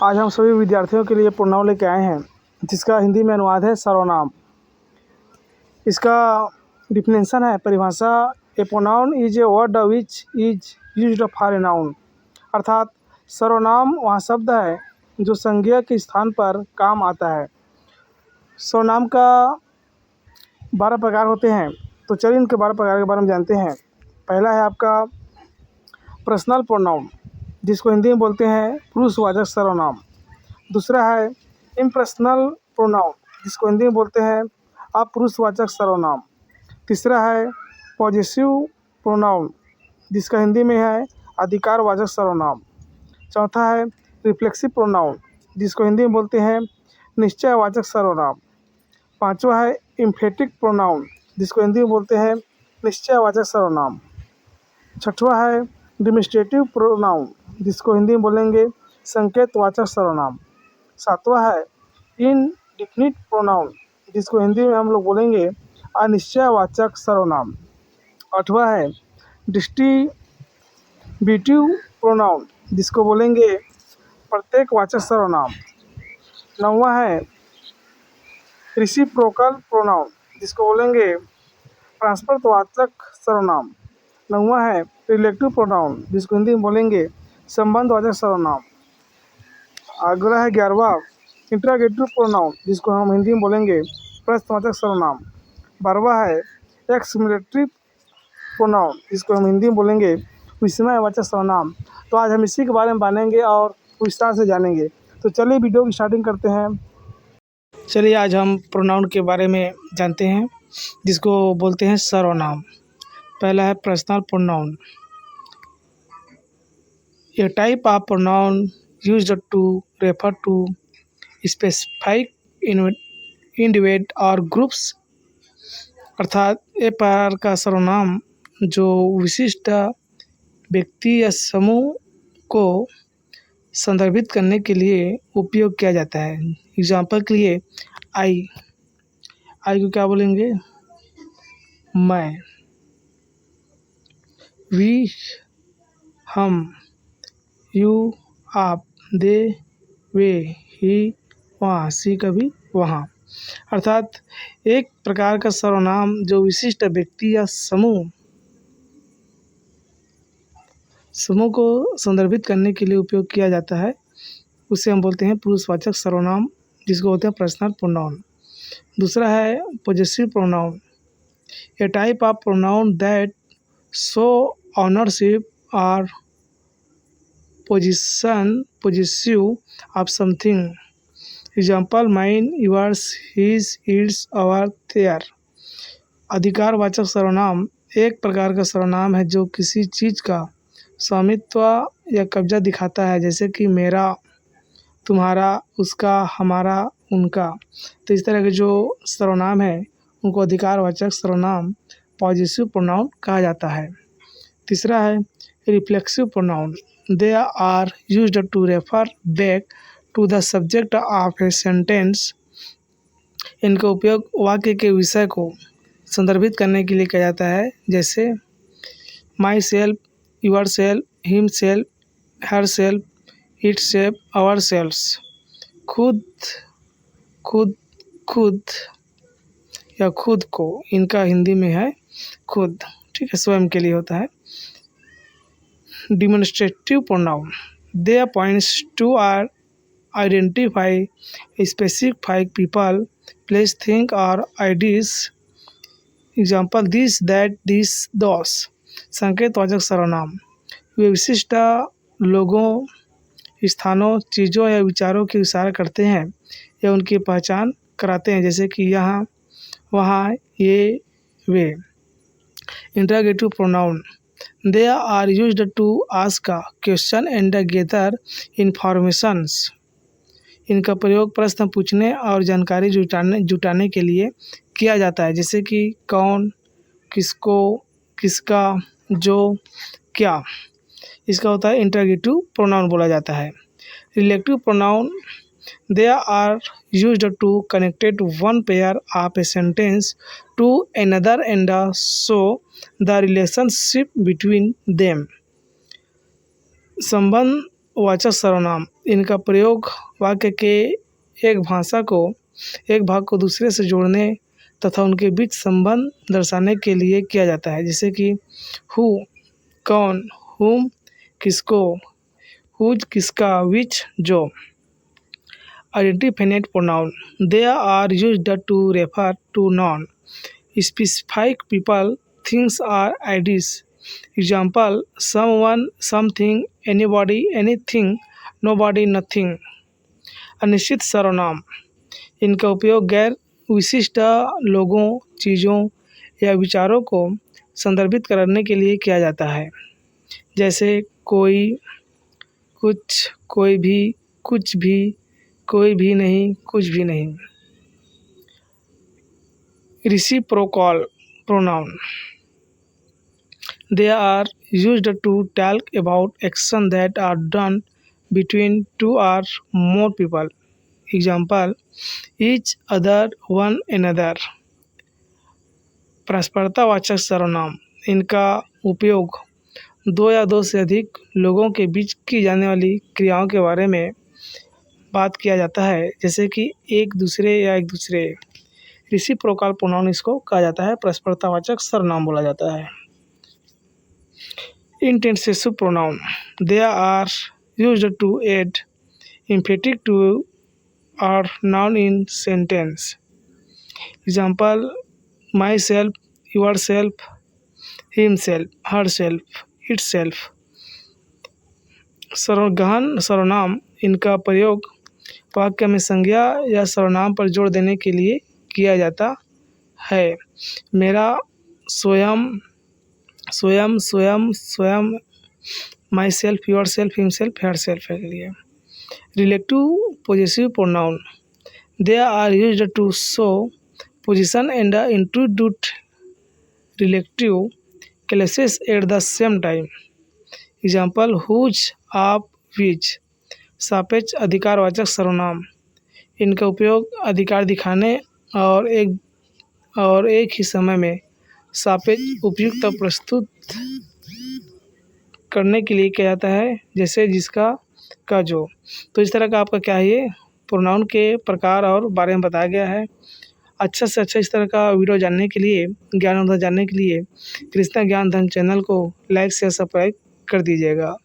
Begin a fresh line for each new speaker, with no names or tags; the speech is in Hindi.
आज हम सभी विद्यार्थियों के लिए प्रोनाउन लेके आए हैं, जिसका हिंदी में अनुवाद है सर्वनाम। इसका डिफिनेशन है, परिभाषा, a pronoun is a word which is used for a noun. अर्थात सर्वनाम वह शब्द है जो संज्ञा के स्थान पर काम आता है। सर्वनाम का 12 प्रकार होते हैं, तो चलिए इनके 12 प्रकार के बारे में जानते हैं। पहला है आपका पर्सनल प्रोनाउन, जिसको हिंदी में बोलते हैं पुरुषवाचक सर्वनाम। दूसरा है इम्पर्सनल प्रोनाउन, जिसको हिंदी में बोलते हैं अपुरुषवाचक सर्वनाम। तीसरा है पॉजेसिव प्रोनाउन, जिसका हिंदी में है अधिकारवाचक सर्वनाम। चौथा है रिफ्लेक्सिव प्रोनाउन, जिसको हिंदी में बोलते हैं निश्चयवाचक सर्वनाम। पांचवा है एम्फेटिक प्रोनाउन, जिसको हिंदी में बोलते हैं निश्चयवाचक सर्वनाम। छठवा है डिमॉन्स्ट्रेटिव प्रोनाउन, जिसको हिंदी में बोलेंगे संकेतवाचक सर्वनाम। सातवां है इनडिफिनिट प्रोनाउन, जिसको हिंदी में हम लोग बोलेंगे अनिश्चयवाचक सर्वनाम। आठवां है डिस्ट्रीब्यूटिव प्रोनाउन, जिसको बोलेंगे प्रत्येकवाचक सर्वनाम। नौवां है रेसिप्रोकल प्रोनाउन, जिसको बोलेंगे ट्रांसफरवाचक सर्वनाम। नौवां है रिलेटिव प्रोनाउन, जिसको हिंदी में बोलेंगे संबंधवाचक सर्वनाम। अगला है 11वां इंटरोगेटिव प्रोनाउन, जिसको हम हिंदी में बोलेंगे प्रश्नवाचक सर्वनाम। 12वां है एक्सक्लेमेटरी प्रोनाउन, जिसको हम हिंदी में बोलेंगे विस्मयवाचक सर्वनाम। तो आज हम इसी के बारे में जानेंगे और विस्तार से जानेंगे। तो चलिए वीडियो की स्टार्टिंग करते हैं। चलिए आज हम प्रोनाउन के बारे में जानते हैं, जिसको बोलते हैं सर्वनाम। पहला है personal pronoun, a type of pronoun used to refer to specific individual और ग्रुप्स। अर्थात एक प्रकार का सर्वनाम जो विशिष्ट व्यक्ति या समूह को संदर्भित करने के लिए उपयोग किया जाता है। एग्जाम्पल के लिए आई को क्या बोलेंगे? मैं। वी, हम। यू, आप। दे, वे। ही, वहाँ। सी, कभी, वहाँ। अर्थात एक प्रकार का सर्वनाम जो विशिष्ट व्यक्ति या समूह को संदर्भित करने के लिए उपयोग किया जाता है, उसे हम बोलते हैं पुरुषवाचक सर्वनाम, जिसको बोलते हैं पर्सनल प्रोनाउन। दूसरा है possessive pronoun, a type of pronoun that show ownership और possessive of something. Example mine, yours, his, its, our, their. अधिकारवाचक सर्वनाम एक प्रकार का सर्वनाम है जो किसी चीज़ का स्वामित्व या कब्जा दिखाता है, जैसे कि मेरा, तुम्हारा, उसका, हमारा, उनका। तो इस तरह के जो सर्वनाम है उनको अधिकारवाचक सर्वनाम पॉजेसिव प्रोनाउन कहा जाता है। तीसरा है reflexive pronoun, they are used to refer back to the subject of a sentence. इनका उपयोग वाक्य के विषय को संदर्भित करने के लिए किया जाता है, जैसे myself, yourself, himself, herself, itself, ourselves. खुद, खुद, खुद या खुद को, इनका हिंदी में है खुद, ठीक है, स्वयं के लिए होता है। Demonstrative pronoun, they points to or identify specific people, place, thing और ideas. Example this, that, this, those. संकेतवाचक सर्वनाम वे विशिष्ट लोगों, स्थानों, चीज़ों या विचारों की इशारा करते हैं या उनकी पहचान कराते हैं, जैसे कि यहाँ, वहाँ, ये, वे। Interrogative pronoun, they are used to ask question and gather informations. इनका प्रयोग प्रश्न पूछने और जानकारी जुटाने के लिए किया जाता है, जैसे कि कौन, किसको, किसका, जो, क्या। इसका होता है इंटरोगेटिव प्रोनाउन बोला जाता है। Relative pronoun, they are used to connected one pair of a sentence to another and show the relationship between them. संबंध वाचक सर्वनाम, इनका प्रयोग वाक्य के एक भाग को दूसरे से जोड़ने तथा उनके बीच संबंध दर्शाने के लिए किया जाता है, जैसे कि हु कौन, हुम किसको, हुज किसका, विच जो। Identified pronoun, they are used to refer to non-specific people, things or ideas. Example: someone, something, anybody, anything, nobody, nothing. अनिश्चित सर्वनाम, इनका उपयोग गैर विशिष्ट लोगों, चीज़ों या विचारों को संदर्भित करने के लिए किया जाता है, जैसे कोई, कुछ, कोई भी, कुछ भी, कोई भी नहीं, कुछ भी नहीं। Reciprocal pronoun, they are used to talk about actions that are done between two or more people. Example: each other, one another. परस्परतावाचक सर्वनाम, इनका उपयोग दो या दो से अधिक लोगों के बीच की जाने वाली क्रियाओं के बारे में बात किया जाता है, जैसे कि एक दूसरे या एक दूसरे। रेसिप्रोकल प्रोनाउन इसको कहा जाता है, परस्परतावाचक सर्वनाम बोला जाता है। Intensive pronoun, they are used to add emphatic to और noun in sentence. Example: myself, yourself, himself, herself, itself. गहन सर्वनाम, इनका प्रयोग वाक्य में संज्ञा या सर्वनाम पर जोर देने के लिए किया जाता है। मेरा, स्वयं, स्वयं, स्वयं, स्वयं, myself, yourself, himself, herself के लिए। Relative possessive pronoun, they are used to show position and introduce relative clauses at the same time. Example: whose, आप, विच। सापेक्ष अधिकारवाचक सर्वनाम, इनका उपयोग अधिकार दिखाने और एक ही समय में सापेक्ष उपयुक्त प्रस्तुत करने के लिए किया जाता है, जैसे जिसका, का, जो। तो इस तरह का आपका क्या है, ये प्रोनाउन के प्रकार और बारे में बताया गया है। अच्छा से अच्छा इस तरह का वीडियो जानने के लिए, ज्ञानवर्धन जानने के लिए कृष्णा ज्ञान धन चैनल को लाइक शेयर सब्सक्राइब कर दीजिएगा।